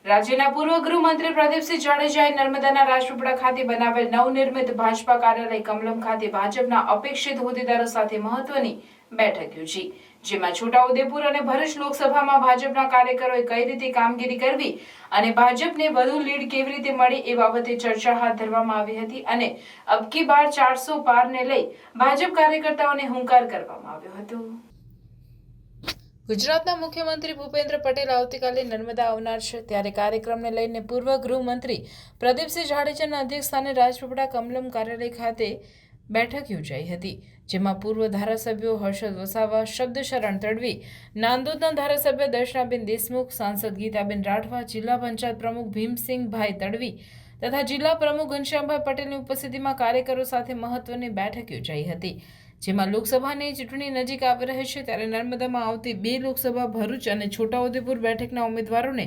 રાજ્યના પૂર્વ ગૃહમંત્રી પ્રદીપસિંહ જાડેજાએ નર્મદાના રાજપીપળા ખાતે બનાવેલ નવનિર્મિત ભાજપા કાર્યાલય કમલમ ખાતે ભાજપના અપેક્ષિત હોદ્દેદારો સાથે મહત્વની બેઠક યોજી, જેમાં છોટાઉદેપુર અને ભરૂચ લોકસભામાં ભાજપના કાર્યકરોએ કઈ રીતે કામગીરી કરવી અને ભાજપને વધુ લીડ કેવી રીતે મળે એ બાબતે ચર્ચા હાથ ધરવામાં આવી હતી અને અબ કી બાર 400 પારને લઈ ભાજપ કાર્યકર્તાઓને હુંકાર કરવામાં આવ્યો હતો। ગુજરાતના મુખ્યમંત્રી ભૂપેન્દ્ર પટેલ આવતીકાલે નર્મદા આવનાર છે, ત્યારે કાર્યક્રમને લઈને પૂર્વ ગૃહમંત્રી પ્રદીપસિંહ જાડેજાના અધ્યક્ષસ્થાને રાજપીપળા કમલમ કાર્યાલય ખાતે બેઠક યોજાઈ હતી, જેમાં પૂર્વ ધારાસભ્યો હર્ષદ વસાવા, શબ્દશરણ તડવી, નાંદોદના ધારાસભ્ય દર્શનાબેન દેશમુખ, સાંસદ ગીતાબેન રાઠવા, જિલ્લા પંચાયત પ્રમુખ ભીમસિંહભાઈ તડવી તથા જિલ્લા પ્રમુખ ઘનશ્યામભાઈ પટેલની ઉપસ્થિતિમાં કાર્યકરો સાથે મહત્વની બેઠક યોજાઈ હતી, જેમાં લોકસભાની ચૂંટણી નજીક આવી રહી છે, ત્યારે નર્મદામાં આવતી 2 લોકસભા ભરૂચ અને છોટાઉદેપુર બેઠકના ઉમેદવારોને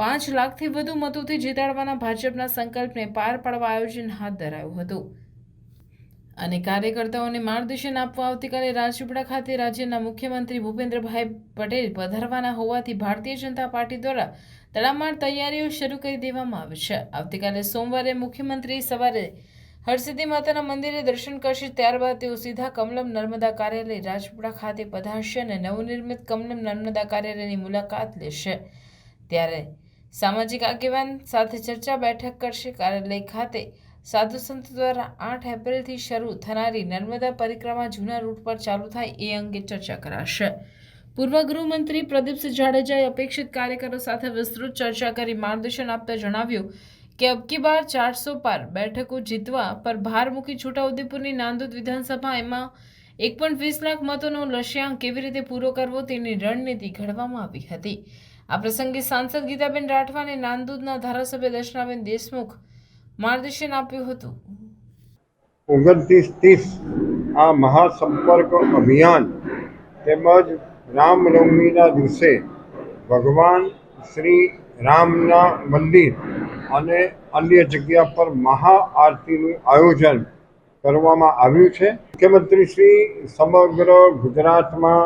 5 લાખથી વધુ મતોથી જીતાડવાના ભાજપના સંકલ્પને પાર પાડવા આયોજન હાથ ધરાયું હતું અને કાર્યકર્તાઓને માર્ગદર્શન આપવા આવતીકાલે રાજપીપળા ખાતે રાજ્યના મુખ્યમંત્રી ભૂપેન્દ્રભાઈ પટેલ પધારવાના હોવાથી ભારતીય જનતા પાર્ટી દ્વારા તડામાર તૈયારીઓ શરૂ કરી દેવામાં આવી છે। આવતીકાલે સોમવારે મુખ્યમંત્રી સવારે હરસિદ્ધિ માતાના મંદિરે દર્શન કરશે, ત્યારબાદ તેઓ સીધા કમલમ નર્મદા કાર્યાલય રાજપીપળા ખાતે પધારશે અને નવનિર્મિત કમલમ નર્મદા કાર્યાલયની મુલાકાત લેશે, ત્યારે સામાજિક આગેવાન સાથે ચર્ચા બેઠક કરશે। કાર્યાલય ખાતે સાધુ સંત દ્વારા 8 એપ્રિલથી શરૂ થનારી નર્મદા પરિક્રમા જૂના રૂટ પર ચાલુ થાય એ અંગે ચર્ચા કરાશે। પૂર્વ ગૃહમંત્રી પ્રદીપસિંહ જાડેજાએ અપેક્ષિત કાર્યકરો સાથે વિસ્તૃત ચર્ચા કરી માર્ગદર્શન આપતા જણાવ્યું કે અબ કી બાર 400 પાર બેઠકો જીતવા પર ભાર મૂકી છોટાઉદેપુરની નાંદોદ વિધાનસભા એમાં 1.20 લાખ મતોનો લક્ષ્યાંક કેવી રીતે પૂરો કરવો તેની રણનીતિ ઘડવામાં આવી હતી। આ પ્રસંગે સાંસદ ગીતાબેન રાઠવા અને નાંદોદના ધારાસભ્ય દર્શનાબેન દેશમુખ માર્ગદર્શન આપ્યું હતું। 29-30 આ મહાસંપર્ક અભિયાન તેમજ રામનવમીના દિવસે ભગવાન શ્રી રામના મંદિર અને અન્ય જગ્યા પર મહાઆરતીનું આયોજન કરવામાં આવ્યું છે। મુખ્યમંત્રી શ્રી સમગ્ર ગુજરાતમાં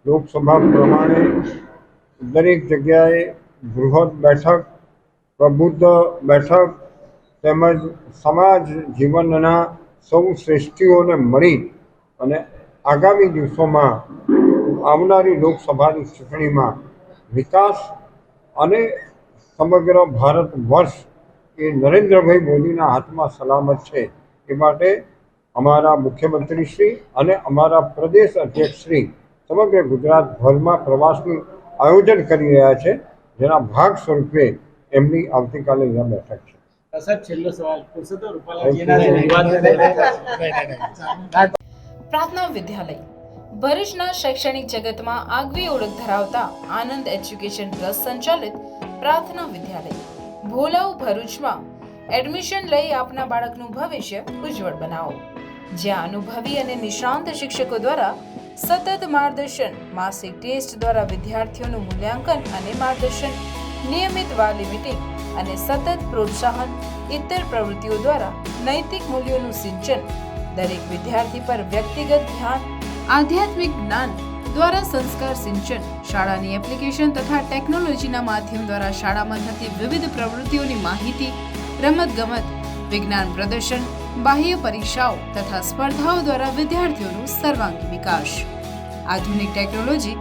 લોકસભા પ્રમાણે દરેક જગ્યાએ બૃહદ બેઠક, પ્રબુદ્ધ બેઠક તેમજ સમાજ જીવનના સૌ શ્રેષ્ઠીઓને મળી અને આગામી દિવસોમાં આવનારી લોકસભાની ચૂંટણીમાં વિકાસ અને સમગ્ર ભારત વર્ષ એ નરેન્દ્રભાઈ મોદીના હાથમાં સલામત છે, એ માટે અમારા મુખ્યમંત્રીશ્રી અને અમારા પ્રદેશ અધ્યક્ષશ્રી સમગ્ર ગુજરાતભરમાં પ્રવાસનું આયોજન કરી રહ્યા છે, જેના ભાગ સ્વરૂપે એમની આવતીકાલે અહીંયા બેઠક છે। પ્રાર્થના વિદ્યાલય ભરૂચના શૈક્ષણિક જગતમાં આગવી ઓળખ ધરાવતા આનંદ એજ્યુકેશન ટ્રસ્ટ સંચાલિત પ્રાર્થના વિદ્યાલય ભોલાવ ભરૂચમાં એડમિશન લઈ આપના બાળકનું ભવિષ્ય ઉજ્જવળ બનાવો, જ્યાં અનુભવી અને નિષ્ણાંત શિક્ષકો દ્વારા સતત માર્ગદર્શન, માસિક ટેસ્ટ દ્વારા વિદ્યાર્થીઓનું મૂલ્યાંકન અને માર્ગદર્શન, નિયમિત વાલી મીટિંગ અને સતત પ્રોત્સાહન, ઇતર પ્રવૃત્તિઓ દ્વારા નૈતિક મૂલ્યોનું સિંચન, દરેક વિદ્યાર્થી પર વ્યક્તિગત ધ્યાન, આધ્યાત્મિક જ્ઞાન દ્વારા સંસ્કાર સિંચન, શાળાની એપ્લિકેશન તથા ટેકનોલોજીના માધ્યમ દ્વારા શાળામાં થતી વિવિધ પ્રવૃત્તિઓની માહિતી, રમતગમત, વિજ્ઞાન પ્રદર્શન, બાહ્ય પરીક્ષાઓ તથા સ્પર્ધાઓ દ્વારા વિદ્યાર્થીઓનું સર્વાંગી વિકાસ, આધુનિક ટેકનોલોજી,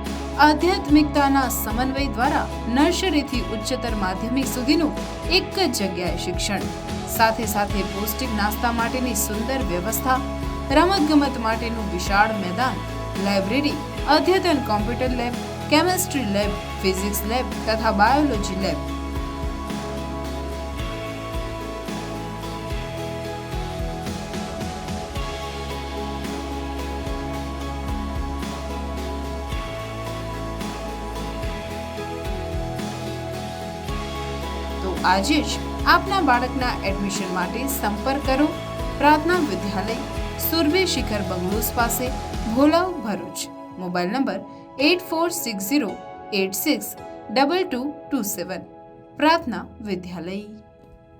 આધ્યાત્મિકતાના સમન્વય દ્વારા નર્સરીથી ઉચ્ચતર માધ્યમિક સુધીનું એક જ જગ્યાએ શિક્ષણ, સાથે સાથે પૌષ્ટિક નાસ્તા માટેની સુંદર વ્યવસ્થા, રમતગમત માટેનું વિશાળ મેદાન, લાઇબ્રેરી, અદ્યતન computer lab, chemistry lab, physics lab તથા બાયોલોજી લેબ, તો આજે જ આપના બાળકના એડમિશન માટે સંપર્ક કરો પ્રાર્થના વિદ્યાલય, સુરભી શિખર બંગલોઝ પાસે, ભોલાવ, ભરૂચ। Mobile number 8460862227। પ્રાર્થના વિદ્યાલય।